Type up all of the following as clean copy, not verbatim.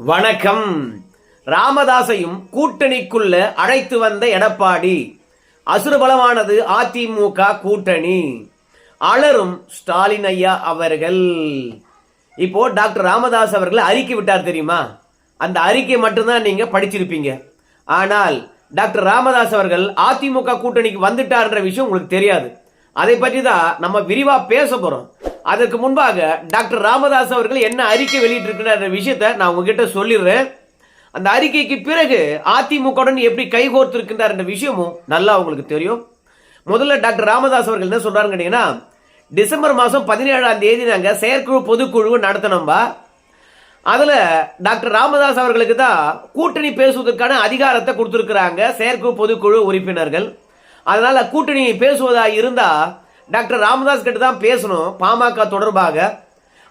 வணக்கம். ராமதாசையும் கூட்டணிக்குள்ள அழைத்து வந்த எடப்பாடி. அசுரபலமானது அதிமுக கூட்டணி. அலரும் ஸ்டாலின் ஐயா அவர்கள். இப்போ டாக்டர் ராமதாஸ் அவர்கள் அறிக்கை விட்டார் தெரியுமா? அந்த அறிக்கை மட்டும்தான் நீங்க படிச்சிருப்பீங்க. ஆனால் டாக்டர் ராமதாஸ் அவர்கள் அதிமுக கூட்டணிக்கு வந்துட்டார்ன்ற விஷயம் உங்களுக்கு தெரியாது. அதை பற்றி தான் நம்ம விரிவா பேச போறோம். அதற்கு முன்பாக டாக்டர் ராமதாஸ் அவர்கள் என்ன அறிக்கை வெளியிட்டிருக்கிற விஷயத்தை நான் உங்ககிட்ட சொல்லிடுறேன். அந்த அறிக்கைக்கு பிறகு அதிமுகவுடன் எப்படி கைகோர்த்திருக்கின்றார் என்ற விஷயமும் நல்லா உங்களுக்கு தெரியும். முதல்ல டாக்டர் ராமதாஸ் அவர்கள் என்ன சொல்றாருன்னு கேட்டீங்கன்னா, டிசம்பர் மாதம் 17ஆம் தேதி நாங்கள் செயற்குழு பொதுக்குழு நடத்தினோம்பா. அதில் டாக்டர் ராமதாஸ் அவர்களுக்கு தான் கூட்டணி பேசுவதற்கான அதிகாரத்தை கொடுத்துருக்குறாங்க செயற்குழு பொதுக்குழு உறுப்பினர்கள். அதனால கூட்டணி பேசுவதா இருந்தா டாக்டர் ராமதாஸ் கிட்ட தான் பேசணும். பாமக தொடர்பாக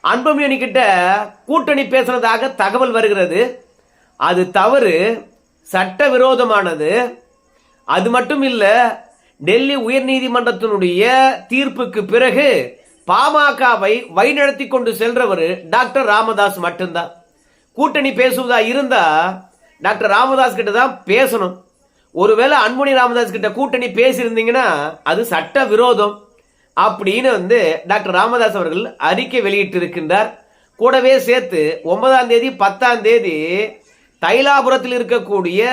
அன்புமணி கிட்ட கூட்டணி பேசுனதாக தகவல் வருகிறது. அது தவறு, சட்டவிரோதமானது. அது மட்டும் இல்ல, டெல்லி உயர்நீதிமன்றத்தினுடைய தீர்ப்புக்கு பிறகு பாமகவை வழிநடத்தி கொண்டு செல்றவர் டாக்டர் ராமதாஸ் மட்டும்தான். கூட்டணி பேசுவதா இருந்தா டாக்டர் ராமதாஸ் கிட்ட தான் பேசணும். ஒருவேளை அன்புமணி ராமதாஸ் கிட்ட கூட்டணி பேசியிருந்தீங்கன்னா அது சட்ட விரோதம் அப்படின்னு டாக்டர் ராமதாஸ் அவர்கள் அறிக்கை வெளியிட்டு இருக்கின்றார். கூடவே சேர்த்து 9ஆம் தேதி 10ஆம் தேதி தைலாபுரத்தில் இருக்கக்கூடிய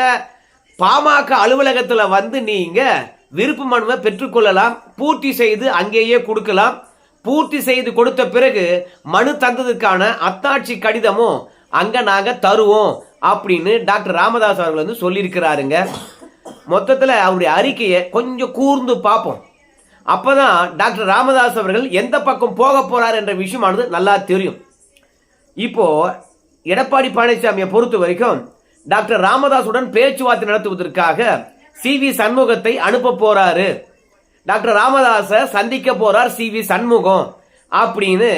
பாமக அலுவலகத்தில் நீங்க விருப்ப மனுவை பெற்றுக்கொள்ளலாம். பூர்த்தி செய்து அங்கேயே கொடுக்கலாம். பூர்த்தி செய்து கொடுத்த பிறகு மனு தந்ததுக்கான அத்தாட்சி கடிதமும் அங்க நாங்க தருவோம் அப்படின்னு டாக்டர் ராமதாஸ் அவர்கள் சொல்லியிருக்கிறாருங்க. மொத்தத்தில் அவருடைய அறிக்கையை கொஞ்சம் கூர்ந்து பார்ப்போம். அப்பதான் டாக்டர் ராமதாஸ் அவர்கள் எந்த பக்கம் போக போறார் என்ற விஷயமானது நல்லா தெரியும். இப்போ எடப்பாடி பழனிசாமியை பொறுத்த வரைக்கும் டாக்டர் ராமதாசுடன் பேச்சுவார்த்தை நடத்துவதற்காக CV சண்முகத்தை அனுப்ப போறாரு. டாக்டர் ராமதாஸை சந்திக்க போறார் CV சண்முகம் அப்படின்னு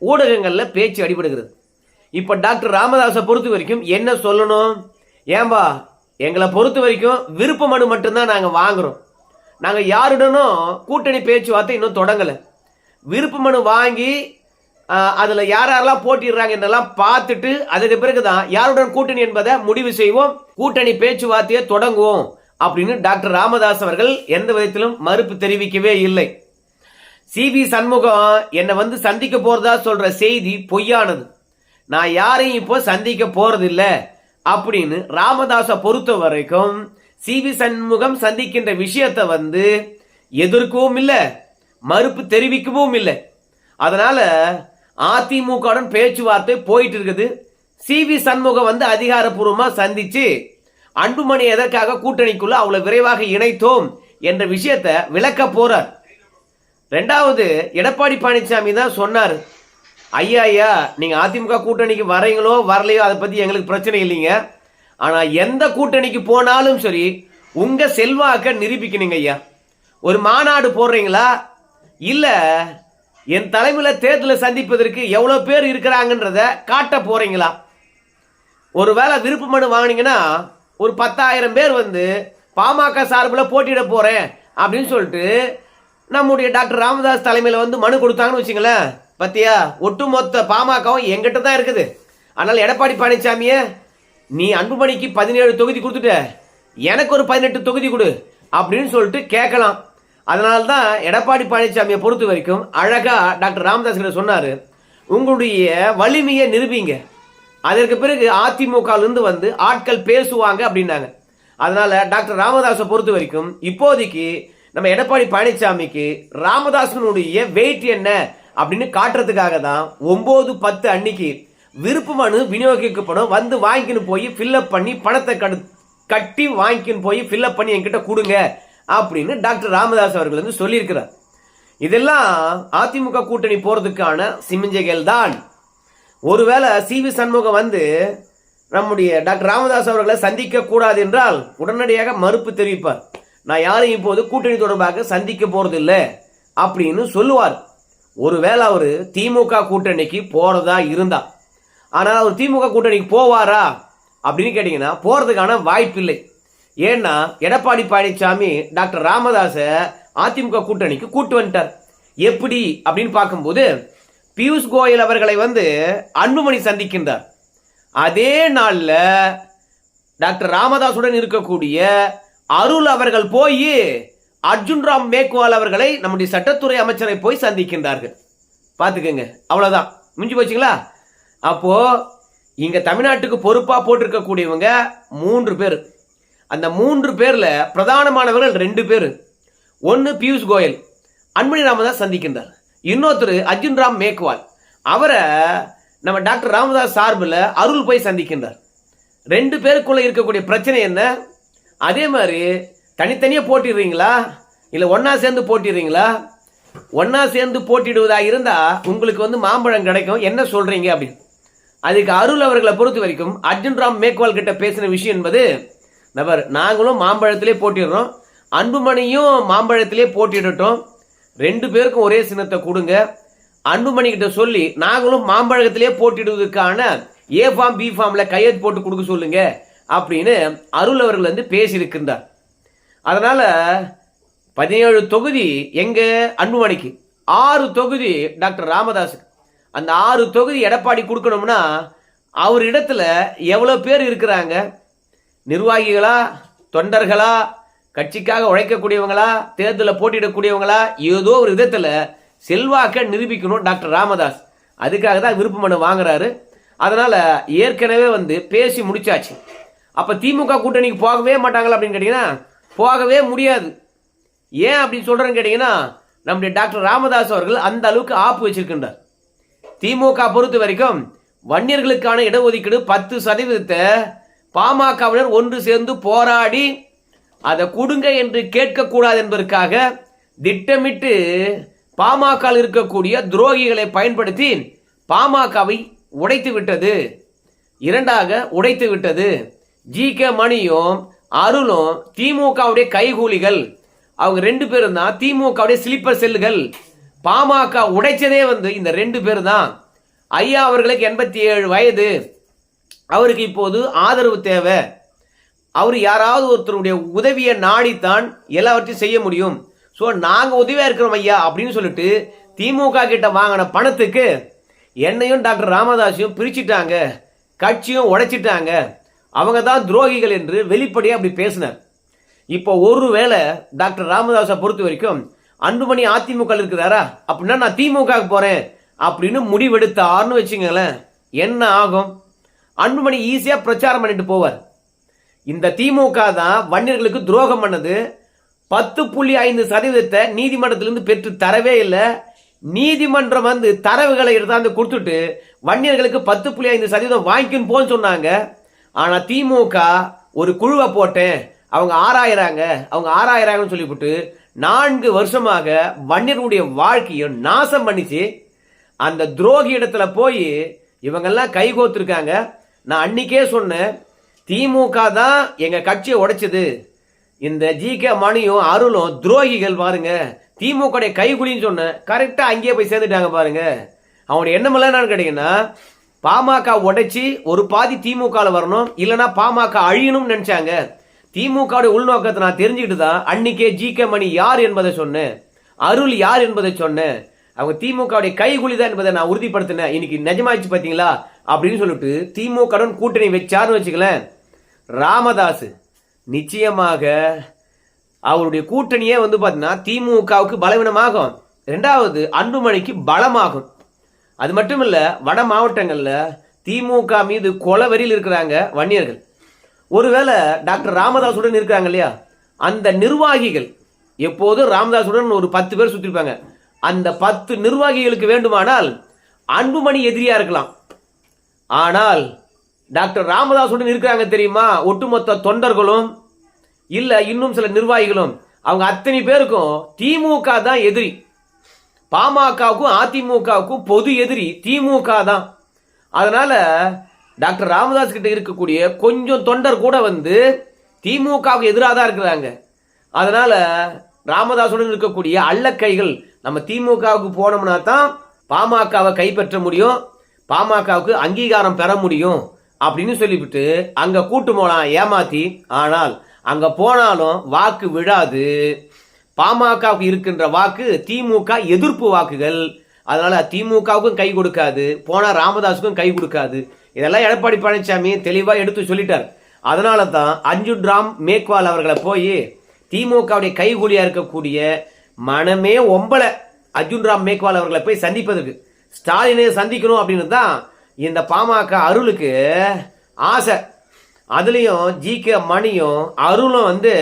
ஊடகங்கள்ல பேச்சு அடிபடுகிறது. இப்ப டாக்டர் ராமதாஸை பொறுத்த வரைக்கும் என்ன சொல்லணும்? ஏன்பா, எங்களை பொறுத்த வரைக்கும் விருப்ப மனு மட்டும்தான் நாங்க வாங்குறோம். நாங்கள் யாருடனும் கூட்டணி பேச்சுவார்த்தை இன்னும் தொடங்கலை. விருப்ப மனு வாங்கி அதில் யாரெல்லாம் போட்டிடுறாங்க என்றெல்லாம் பார்த்துட்டு அதுக்கு பிறகுதான் யாருடன் கூட்டணி என்பதை முடிவு செய்வோம், கூட்டணி பேச்சுவார்த்தையை தொடங்குவோம் அப்படின்னு டாக்டர் ராமதாஸ் அவர்கள் எந்த விதத்திலும் மறுப்பு தெரிவிக்கவே இல்லை. CV சண்முகம் என்னை சந்திக்க போறதா சொல்ற செய்தி பொய்யானது. நான் யாரையும் இப்போ சந்திக்க போறதில்லை அப்படின்னு ராமதாஸை பொறுத்த வரைக்கும் CV சண்முகம் சந்திக்கின்ற விஷயத்தை எதிர்க்கவும் இல்லை, மறுப்பு தெரிவிக்கவும் இல்லை. அதனால அதிமுகவுடன் பேச்சுவார்த்தை போயிட்டு இருக்குது. CV சண்முகம் அதிகாரப்பூர்வமா சந்திச்சு அன்புமணி எதற்காக கூட்டணிக்குள்ள அவ்வளவு விரைவாக இணைத்தோம் என்ற விஷயத்தை விளக்க போறார். ரெண்டாவது, எடப்பாடி பழனிசாமி தான் சொன்னார், ஐயா நீங்க அதிமுக கூட்டணிக்கு வரீங்களோ வரலையோ அதை பத்தி எங்களுக்கு பிரச்சனை இல்லைங்க. ஆனா எந்த கூட்டணிக்கு போனாலும் சரி உங்க செல்வாக்க நிரூபிக்கணுங்க ஐயா. ஒரு மாநாடு போடுறீங்களா, இல்ல என் தலைமையில தேர்தலை சந்திப்பதற்கு எவ்வளவு பேர் இருக்கிறாங்கன்றத காட்ட போறீங்களா? ஒருவேளை விருப்ப மனு வாங்கினீங்கன்னா ஒரு 10,000 பேர் பாமக சார்பில் போட்டியிட போறேன் அப்படின்னு சொல்லிட்டு நம்முடைய டாக்டர் ராமதாஸ் தலைமையில மனு கொடுத்தாங்கன்னு வச்சுங்களேன், பத்தியா ஒட்டுமொத்த பாமகவும் எங்கிட்ட தான் இருக்குது. அதனால எடப்பாடி பழனிசாமிய நீ அன்புமணிக்கு 17 தொகுதி கொடுத்துட்ட, எனக்கு ஒரு 18 தொகுதி கொடு அப்படின்னு சொல்லிட்டு கேட்கலாம். அதனால தான் எடப்பாடி பழனிசாமியை பொறுத்த வரைக்கும் அழகா டாக்டர் ராமதாஸ் கிட்ட சொன்னாரு, உங்களுடைய வலிமையை நிரூபிங்க, அதற்கு பிறகு அதிமுகலிருந்து ஆட்கள் பேசுவாங்க அப்படின்னாங்க. அதனால டாக்டர் ராமதாஸை பொறுத்த வரைக்கும் இப்போதைக்கு நம்ம எடப்பாடி பழனிசாமிக்கு ராமதாசனுடைய வெயிட் என்ன அப்படின்னு காட்டுறதுக்காக தான் 9-10 அன்னைக்கு விருப்ப மனு விநியோகிக்கப்படும், வாங்கின்னு போய் ஃபில்அப் பண்ணி பணத்தை கட்டி வாங்கின்னு போய் ஃபில்அப் பண்ணி என்கிட்ட கொடுங்க அப்படின்னு டாக்டர் ராமதாஸ் அவர்கள் சொல்லியிருக்கிறார். இதெல்லாம் அதிமுக கூட்டணி போறதுக்கான சிமிஞ்சைகள் தான். ஒருவேளை CV சண்முகம் நம்முடைய டாக்டர் ராமதாஸ் அவர்களை சந்திக்க கூடாது என்றால் உடனடியாக மறுப்பு தெரிவிப்பார். நான் யாரையும் இப்போது கூட்டணி தொடர்பாக சந்திக்க போறதில்லை அப்படின்னு சொல்லுவார். ஒருவேளை அவர் திமுக கூட்டணிக்கு போறதா இருந்தா, ஆனால் அவர் திமுக கூட்டணிக்கு போவாரா அப்படின்னு கேட்டீங்கன்னா போறதுக்கான வாய்ப்பு இல்லை. ஏன்னா எடப்பாடி பழனிசாமி டாக்டர் ராமதாஸை அதிமுக கூட்டணிக்கு கூட்டு வந்துட்டார். எப்படி அப்படின்னு பார்க்கும்போது பியூஷ் கோயல் அவர்களை அன்புமணி சந்திக்கின்றார். அதே நாள்ல டாக்டர் ராமதாசுடன் இருக்கக்கூடிய அருள் அவர்கள் போய் அர்ஜுன் ராம் மேக்வால் அவர்களை நம்முடைய சட்டத்துறை அமைச்சரை போய் சந்திக்கின்றார்கள். பார்த்துக்கங்க, அவ்வளவுதான், முடிஞ்சு போச்சுங்களா? அப்போ இங்க தமிழ்நாட்டுக்கு பொறுப்பா போட்டிருக்கக்கூடியவங்க 3 பேர். அந்த 3 பேர்ல பிரதானமானவர்கள் 2 பேர். ஒன்னு பியூஷ் கோயல், அன்புமணி ராமதாஸ் சந்திக்கின்றார். இன்னொருத்தர் அர்ஜுன் ராம் மேக்வால், அவரை நம்ம டாக்டர் ராமதாஸ் சார்பில் அருள் போய் சந்திக்கின்றார். 2 பேருக்குள்ள இருக்கக்கூடிய பிரச்சனை என்ன? அதே மாதிரி தனித்தனியாக போட்டிடுறீங்களா இல்லை ஒன்னா சேர்ந்து போட்டிடுறீங்களா? ஒன்னா சேர்ந்து போட்டிடுவதா இருந்தா உங்களுக்கு மாம்பழம் கிடைக்கும், என்ன சொல்றீங்க அப்படின்னு. அதுக்கு அருள் அவர்களை பொறுத்த வரைக்கும் அர்ஜுன் ராம் மேக்வால் கிட்ட பேசின விஷயம் என்பது, நாங்களும் மாம்பழத்திலே போட்டிடுறோம், அன்புமணியும் மாம்பழத்திலே போட்டிடட்டும், 2 பேருக்கும் ஒரே சின்னத்தை கொடுங்க, அன்புமணி கிட்ட சொல்லி நாங்களும் மாம்பழத்திலே போட்டிடுவதற்கான ஏ ஃபார்ம் பி ஃபார்ம்ல கையெழுத்து போட்டு கொடுக்க சொல்லுங்க அப்படின்னு அருள் அவர்கள் பேசியிருக்கின்றார். அதனால 17 தொகுதி எங்க அன்புமணிக்கு, 6 தொகுதி டாக்டர் ராமதாஸுக்கு. அந்த 6 தொகுதி எடப்பாடி கொடுக்கணும்னா அவர் இடத்துல எவ்வளவு பேர் இருக்கிறாங்க? நிர்வாகிகளா, தொண்டர்களா, கட்சிக்காக உழைக்கக்கூடியவங்களா, தேர்தலில் போட்டியிடக்கூடியவங்களா, ஏதோ ஒரு விதத்துல செல்வாக்க நிரூபிக்கணும் டாக்டர் ராமதாஸ். அதுக்காக தான் விருப்ப மனு வாங்குறாரு. அதனால ஏற்கனவே பேசி முடிச்சாச்சு. அப்ப திமுக கூட்டணிக்கு போகவே மாட்டாங்களா அப்படின்னு கேட்டீங்கன்னா போகவே முடியாது. ஏன் அப்படின்னு சொல்றேன்னு கேட்டீங்கன்னா, நம்முடைய டாக்டர் ராமதாஸ் அவர்கள் அந்த அளவுக்கு ஆப்பு வச்சிருக்கின்றார். திமுக பொறுத்த வரைக்கும் வன்னியர்களுக்கான இடஒதுக்கீடு 10% பாமகவினர் ஒன்று சேர்ந்து போராடி அதை கொடுங்க என்று கேட்கக்கூடாது என்பதற்காக திட்டமிட்டு பாமக இருக்கக்கூடிய துரோகிகளை பயன்படுத்தி பாமகவை உடைத்து விட்டது. 2ஆக உடைத்து விட்டது. ஜி.கே. மணியும் அருளும் திமுகவுடைய கைகூலிகள். அவங்க 2 பேரும் தான் திமுகவுடைய ஸ்லீப்பர் செல்லுகள். பாமக உடைச்சதே இந்த 2 பேர் தான். ஐயா அவர்களுக்கு 87 வயது. அவருக்கு இப்போது ஆதரவு தேவை. அவர் யாராவது ஒருத்தருடைய உதவியை நாடித்தான் எல்லாவற்றையும் செய்ய முடியும். ஸோ நாங்கள் உதவியா இருக்கிறோம் ஐயா அப்படின்னு சொல்லிட்டு திமுக கிட்ட வாங்கின பணத்துக்கு என்னையும் டாக்டர் ராமதாஸையும் பிரிச்சுட்டாங்க, கட்சியும் உடைச்சிட்டாங்க, அவங்க தான் துரோகிகள் என்று வெளிப்படையாக அப்படி பேசினார். இப்போ ஒருவேளை டாக்டர் ராமதாஸை பொறுத்த வரைக்கும் அன்புமணி அதிமுக இருக்கிறாரா அப்படின்னா நான் திமுக போறேன் அப்படின்னு முடிவெடுத்தார்னு வச்சுங்களேன், என்ன ஆகும்? அன்புமணி ஈஸியா பிரச்சாரம் பண்ணிட்டு போவார். இந்த திமுக தான் வன்னியர்களுக்கு துரோகம் பண்ணது. 10.5% நீதிமன்றத்திலிருந்து பெற்று தரவே இல்லை. நீதிமன்றம் தரவுகளை எடுத்தாந்து கொடுத்துட்டு வன்னியர்களுக்கு 10.5% வாங்கிக்கணும் போன்னு சொன்னாங்க. ஆனா திமுக ஒரு குழுவை போட்டேன், அவங்க ஆராயிறாங்கன்னு சொல்லிவிட்டு 4 வருஷமாக வன்னியர்களுடைய வாழ்க்கையை நாசம் பண்ணிச்சு. அந்த துரோகி இடத்துல போய் இவங்கெல்லாம் கைகோத்திருக்காங்க. நான் அன்னைக்கே சொன்னேன், திமுக தான் எங்க கட்சியை உடைச்சது, இந்த ஜி.கே. மணியும் அருளும் துரோகிகள் பாருங்க, திமுக கைகுலின்னு சொன்னேன். கரெக்டா அங்கேயே போய் சேர்ந்துட்டாங்க பாருங்க. அவனுடைய எண்ணம் எல்லாம் என்னன்னு கேட்டீங்கன்னா, பாமக உடைச்சி ஒரு பாதி திமுக வரணும், இல்லைன்னா பாமக அழியணும்னு நினைச்சாங்க. திமுக உள்நோக்கத்தை நான் தெரிஞ்சுக்கிட்டு தான் அன்னைக்கே ஜி.கே. மணி யார் என்பதை சொன்னேன், அருள் யார் என்பதை சொன்னேன். அவங்க திமுக கைகுலி தான் என்பதை நான் உறுதிப்படுத்தினேன். இன்னைக்கு நிஜமாச்சு பாத்தீங்களா அப்படின்னு சொல்லிட்டு திமுக கூட்டணி வச்சாருன்னு வச்சுக்கலேன், ராமதாஸ் நிச்சயமாக அவருடைய கூட்டணியே பாத்தீங்கன்னா திமுகவுக்கு பலவீனமாகும். 2வது அன்புமணிக்கு பலமாகும். அது மட்டும் இல்ல, வட மாவட்டங்கள்ல திமுக மீது கொலவெறியில் இருக்கிறாங்க வன்னியர்கள். ஒருவேளை டாக்டர் ராமதாசுடன் இருக்கிறாங்க இல்லையா, அந்த நிர்வாகிகள் எப்போதும் ராமதாசுடன் ஒரு 10 பேர் சுத்திருப்பாங்க. அந்த 10 நிர்வாகிகளுக்கு வேண்டுமானால் அன்புமணி எதிரியா இருக்கலாம். ஆனால் டாக்டர் ராமதாசுடன் இருக்கிறாங்க தெரியுமா, ஒட்டுமொத்த தொண்டர்களும் இல்ல இன்னும் சில நிர்வாகிகளும், அவங்க அத்தனை பேருக்கும் திமுக தான் எதிரி. பாமகவுக்கும் அதிமுகவுக்கும் பொது எதிரி திமுக தான். அதனால டாக்டர் ராமதாஸ் கிட்ட இருக்கக்கூடிய கொஞ்சம் தொண்டர் கூட திமுகவுக்கு எதிராக தான் இருக்கிறாங்க. அதனால ராமதாசுடன் இருக்கக்கூடிய அள்ளக்கைகள் நம்ம திமுகவுக்கு போனோம்னா தான் பாமகவை கைப்பற்ற முடியும், பாமகவுக்கு அங்கீகாரம் பெற முடியும் அப்படின்னு சொல்லிவிட்டு அங்க கூட்டு போலாம் ஏமாத்தி. ஆனால் அங்க போனாலும் வாக்கு விழாது. பாமகவுக்கு இருக்கின்ற வாக்கு திமுக எதிர்ப்பு வாக்குகள். அதனால திமுகவுக்கும் கை கொடுக்காது, போனா ராமதாஸுக்கும் கை கொடுக்காது. இதெல்லாம் எடப்பாடி பழனிசாமி தெளிவாக எடுத்து சொல்லிட்டார். அதனால தான் அர்ஜுன் ராம் மேக்வால் அவர்களை போய் திமுகவுடைய கைகூலியா இருக்கக்கூடிய மனமே ஒம்பல அர்ஜுன் ராம் மேக்வால் அவர்களை போய் சந்திப்பதற்கு ஸ்டாலினை சந்திக்கணும் அப்படின்னு தான் இந்த பாமக அருளுக்கு ஆசை. அதுலேயும் ஜி.கே. மணியும் அருளும் வந்து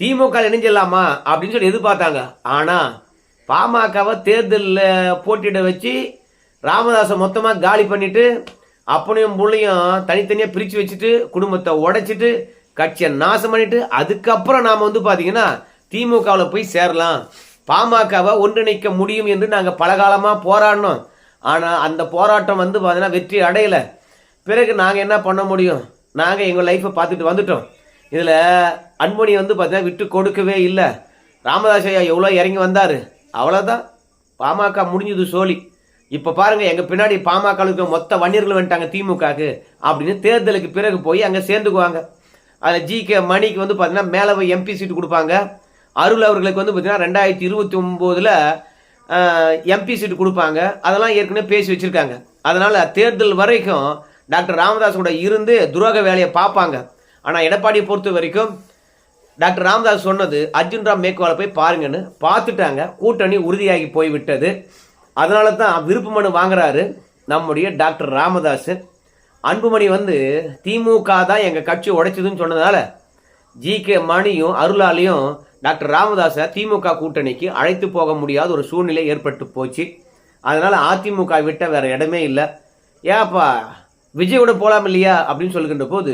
திமுக இணைஞ்சிடலாமா அப்படின்னு சொல்லி எதிர்பார்த்தாங்க. ஆனால் பாமகவை தேர்தலில் போட்டியிட வச்சு ராமதாஸை மொத்தமாக காலி பண்ணிட்டு அப்பனையும் புள்ளையும் தனித்தனியாக பிரித்து வச்சுட்டு குடும்பத்தை உடைச்சிட்டு கட்சியை நாசம் பண்ணிட்டு அதுக்கப்புறம் நாம் வந்து பார்த்தீங்கன்னா திமுகவில் போய் சேரலாம், பாமகவை ஒன்றிணைக்க முடியும் என்று நாங்கள் பலகாலமாக போராடினோம். ஆனால் அந்த போராட்டம் வந்து பார்த்தீங்கன்னா வெற்றி அடையலை. பிறகு நாங்கள் என்ன பண்ண முடியும், நாங்கள் எங்கள் லைஃப்பை பார்த்துட்டு வந்துட்டோம். இதில் அன்புமணி வந்து பார்த்தீங்கன்னா விட்டு கொடுக்கவே இல்லை. ராமதாஸ் ஐயா எவ்வளோ இறங்கி வந்தார், அவ்வளோதான் பாமக முடிஞ்சது சோழி. இப்போ பாருங்கள் எங்கள் பின்னாடி பாமகவுக்கு மொத்த வன்னியர்கள் வந்துட்டாங்க திமுகவுக்கு அப்படின்னு தேர்தலுக்கு பிறகு போய் அங்கே சேர்ந்துக்குவாங்க. அதில் ஜி.கே. மணிக்கு வந்து பார்த்தீங்கன்னா மேலே போய் எம்பி சீட்டு கொடுப்பாங்க. அருள் அவர்களுக்கு வந்து பார்த்தீங்கன்னா 2029 எம்பி சீட்டு கொடுப்பாங்க. அதெல்லாம் ஏற்கனவே பேசி வச்சுருக்காங்க. அதனால் தேர்தல் வரைக்கும் டாக்டர் ராமதாஸோட இருந்து துரோக வேலையை பார்ப்பாங்க. ஆனால் எடப்பாடியை பொறுத்த வரைக்கும் டாக்டர் ராமதாஸ் சொன்னது அர்ஜுன் ராம் மேக்வாலை போய் பாருங்கன்னு பார்த்துட்டாங்க. கூட்டணி உறுதியாகி போய்விட்டது. அதனால தான் விருப்ப மனு வாங்குறாரு நம்முடைய டாக்டர் ராமதாஸ். அன்புமணி வந்து திமுக தான் எங்கள் கட்சி உடைச்சதுன்னு சொன்னதால ஜி.கே. மணியும் அருளாலையும் டாக்டர் ராமதாஸை திமுக கூட்டணிக்கு அழைத்து போக முடியாத ஒரு சூழ்நிலை ஏற்பட்டு போச்சு. அதனால் அதிமுக விட்ட வேற இடமே இல்லை. ஏப்பா விஜயுடன் போகலாம் இல்லையா அப்படின்னு சொல்லுகின்ற போது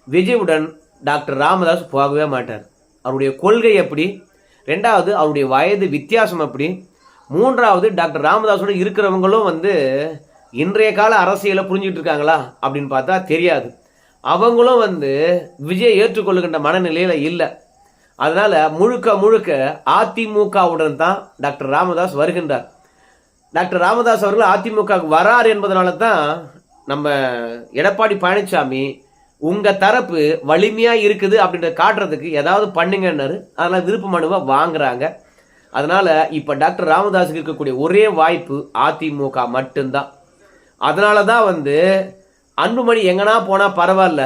விஜயுடன் டாக்டர் ராமதாஸ் போகவே மாட்டார். அவருடைய கொள்கை எப்படி, ரெண்டாவது அவருடைய வயது வித்தியாசம் எப்படி, மூன்றாவது டாக்டர் ராமதாஸோட இருக்கிறவங்களும் வந்து இன்றைய கால அரசியலை புரிஞ்சுட்டு இருக்காங்களா அப்படின்னு பார்த்தா தெரியாது. அவங்களும் வந்து விஜய் ஏற்றுக்கொள்ளுகின்ற மனநிலையில் இல்லை. அதனால் முழுக்க முழுக்க அதிமுகவுடன் தான் டாக்டர் ராமதாஸ் வருகின்றார். டாக்டர் ராமதாஸ் அவர்கள் அதிமுகவுக்கு வரார் என்பதனால தான் நம்ம எடப்பாடி பழனிசாமி உங்கள் தரப்பு வலிமையாக இருக்குது அப்படின்றத காட்டுறதுக்கு ஏதாவது பண்ணுங்கன்னாரு. அதனால் விருப்ப மனுவை வாங்குறாங்க. அதனால் இப்போ டாக்டர் ராமதாஸுக்கு இருக்கக்கூடிய ஒரே வாய்ப்பு அதிமுக மட்டும்தான். அதனால தான் வந்து அன்புமணி எங்கன்னா போனால் பரவாயில்ல,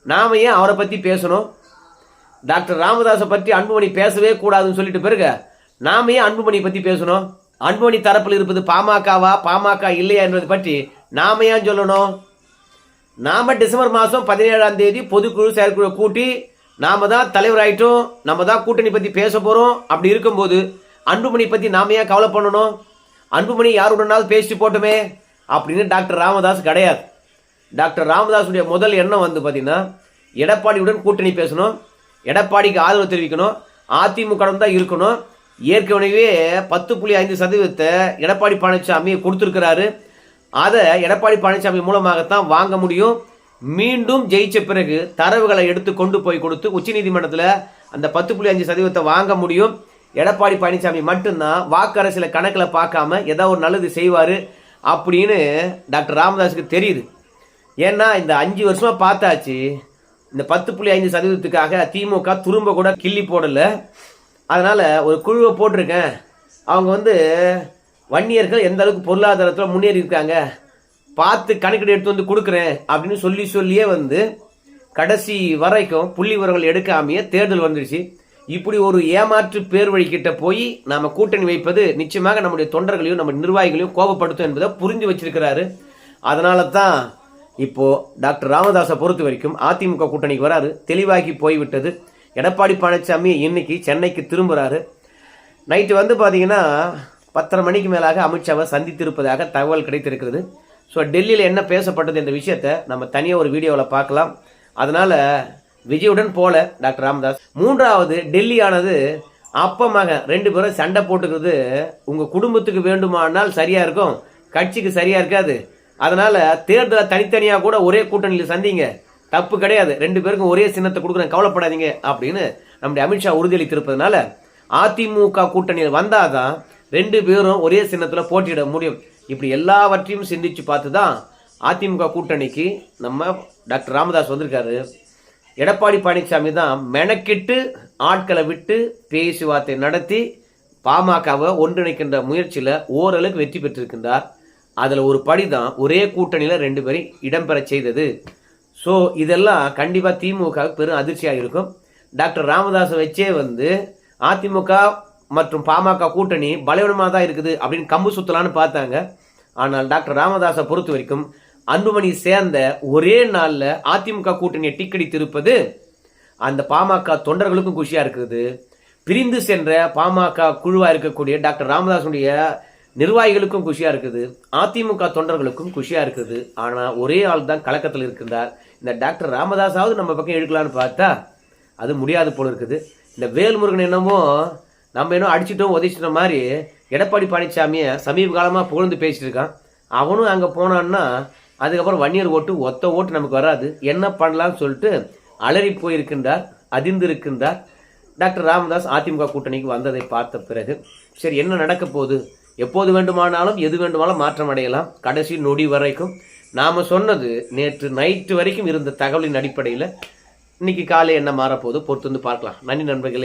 நாம் ஏன் அவரை பற்றி பேசணும், டாக்டர் ராமதாஸை பற்றி அன்புமணி பேசவே கூடாதுன்னு சொல்லிட்டு பிறகு நாம் ஏன் அன்புமணி பற்றி பேசணும், அன்புமணி தரப்பில் இருப்பது பாமகவா பாமக இல்லையா என்பதை பற்றி நாம் ஏன் சொல்லணும். நாம் டிசம்பர் மாதம் 17ஆம் தேதி பொதுக்குழு செயற்குழு கூட்டி நாம் தான் தலைவராயிட்டோம், நம்ம தான் கூட்டணி பற்றி பேச போகிறோம். அப்படி இருக்கும்போது அன்புமணி பற்றி நாம் ஏன் கவலை பண்ணணும், அன்புமணி யாருடனாவது பேசிட்டு போட்டுமே அப்படின்னு டாக்டர் ராமதாஸ் கிடையாது. டாக்டர் ராமதாஸுடைய முதல் எண்ணம் வந்து பார்த்தீங்கன்னா எடப்பாடியுடன் கூட்டணி பேசணும், எடப்பாடிக்கு ஆதரவு தெரிவிக்கணும், அதிமுக தான் இருக்கணும். ஏற்கனவே 10.5% எடப்பாடி பழனிசாமி கொடுத்துருக்கிறாரு. அதை எடப்பாடி பழனிசாமி மூலமாகத்தான் வாங்க முடியும். மீண்டும் ஜெயிச்ச பிறகு தரவுகளை எடுத்து கொண்டு போய் கொடுத்து உச்சநீதிமன்றத்தில் அந்த 10.5% வாங்க முடியும். எடப்பாடி பழனிசாமி மட்டும்தான் வாக்கு அரசியல கணக்கில் பார்க்காம ஏதாவது ஒரு நல்லது செய்வார் அப்படின்னு டாக்டர் ராமதாஸுக்கு தெரியுது. ஏன்னா இந்த 5 வருஷமா பார்த்தாச்சு, இந்த 10.5%க்காக திமுக துரும்ப கூட கிள்ளி போடலை. அதனால் ஒரு குழுவை போட்டிருக்கேன், அவங்க வந்து வன்னியர்கள் எந்த அளவுக்கு பொருளாதாரத்தில் முன்னேறி இருக்காங்க பார்த்து கணக்கெடு எடுத்து வந்து கொடுக்குறேன் அப்படின்னு சொல்லியே வந்து கடைசி வரைக்கும் புள்ளி விவரங்கள் எடுக்காமையே தேர்தல் வந்துடுச்சு. இப்படி ஒரு ஏமாற்று பேர் வழிக்கிட்ட போய் நாம கூட்டணி வைப்பது நிச்சயமாக நம்முடைய தொண்டர்களையும் நம்ம நிர்வாகிகளையும் கோபப்படுத்தும் என்பதை புரிஞ்சு வச்சிருக்கிறாரு. அதனால தான் இப்போ டாக்டர் ராமதாஸை பொறுத்த வரைக்கும் அதிமுக கூட்டணிக்கு வராரு, தெளிவாகி போய்விட்டது. எடப்பாடி பழனிசாமி இன்னைக்கு சென்னைக்கு திரும்புறாரு. நைட்டு வந்து பார்த்தீங்கன்னா 10:30 மணிக்கு மேலாக அமித்ஷாவை சந்தித்திருப்பதாக தகவல் கிடைத்திருக்கிறது. ஸோ டெல்லியில் என்ன பேசப்பட்டது என்ற விஷயத்தை நம்ம தனியாக ஒரு வீடியோவில் பார்க்கலாம். அதனால் விஜயுடன் போல டாக்டர் ராமதாஸ். மூன்றாவது டெல்லியானது அப்பமாக 2 பேரும் சண்டை போட்டுக்கிறது உங்கள் குடும்பத்துக்கு வேண்டுமானால் சரியாக இருக்கும், கட்சிக்கு சரியாக இருக்காது. அதனால் தேர்தலை தனித்தனியாக கூட ஒரே கூட்டணியில் சந்திங்க, தப்பு கிடையாது, 2 பேருக்கும் ஒரே சின்னத்தை கொடுக்குறேன், கவலைப்படாதீங்க அப்படின்னு நம்முடைய அமித்ஷா உறுதியளித்திருப்பதனால அதிமுக கூட்டணியில் வந்தாதான் 2 பேரும் ஒரே சின்னத்தில் போட்டியிட முடியும். இப்படி எல்லாவற்றையும் சிந்திச்சு பார்த்து தான் அதிமுக கூட்டணிக்கு நம்ம டாக்டர் ராமதாஸ் வந்திருக்காரு. எடப்பாடி பழனிசாமி தான் மெனக்கிட்டு ஆட்களை விட்டு பேச்சுவார்த்தை நடத்தி பாமகவை ஒன்றிணைக்கின்ற முயற்சியில் ஓரளவுக்கு வெற்றி பெற்றிருக்கின்றார். அதில் ஒரு படி தான் ஒரே கூட்டணியில் 2 பேரை இடம்பெற செய்தது. ஸோ இதெல்லாம் கண்டிப்பாக திமுக பெரும் அதிர்ச்சியாக இருக்கும். டாக்டர் ராமதாஸை வச்சே அதிமுக மற்றும் பாமக கூட்டணி பலவீனமாக தான் இருக்குது அப்படின்னு கம்பு சுத்தலான்னு பார்த்தாங்க. ஆனால் டாக்டர் ராமதாஸை பொறுத்த வரைக்கும் அன்புமணி சேர்ந்த ஒரே நாளில் அதிமுக கூட்டணியை டிக்கடித்திருப்பது அந்த பாமக தொண்டர்களுக்கும் குஷியாக இருக்குது. பிரிந்து சென்ற பாமக குழுவாக இருக்கக்கூடிய டாக்டர் ராமதாஸுடைய நிர்வாகிகளுக்கும் குஷியாக இருக்குது, அதிமுக தொண்டர்களுக்கும் குஷியாக இருக்குது. ஆனால் ஒரே ஆள் தான் கலக்கத்தில் இருக்கின்றார். இந்த டாக்டர் ராமதாஸாவது நம்ம பக்கம் எடுக்கலான்னு பார்த்தா அது முடியாது போல இருக்குது. இந்த வேல்முருகன் என்னமோ நம்ம இன்னும் அடிச்சிட்டோம் உதைச்சிட்ட மாதிரி எடப்பாடி பழனிசாமியை சமீப காலமாக புகழ்ந்து பேசிட்டு இருக்கான். அவனும் அங்கே போனான்னா அதுக்கப்புறம் வன்னியர் ஓட்டு ஒத்த ஓட்டு நமக்கு வராது, என்ன பண்ணலாம்னு சொல்லிட்டு அலறி போயிருக்கின்றார், அதிர்ந்து இருக்கின்றார். டாக்டர் ராமதாஸ் அதிமுக கூட்டணிக்கு வந்ததை பார்த்த பிறகு சரி என்ன நடக்க போகுது, எப்போது வேண்டுமானாலும் எது வேண்டுமானாலும் மாற்றம் அடையலாம். கடைசி நொடி வரைக்கும் நாம் சொன்னது நேற்று நைட்டு வரைக்கும் இருந்த தகவலின் அடிப்படையில் இன்னைக்கு காலை என்ன மாறப்போகுது பொறுத்து பார்க்கலாம். நன்றி நண்பர்களே.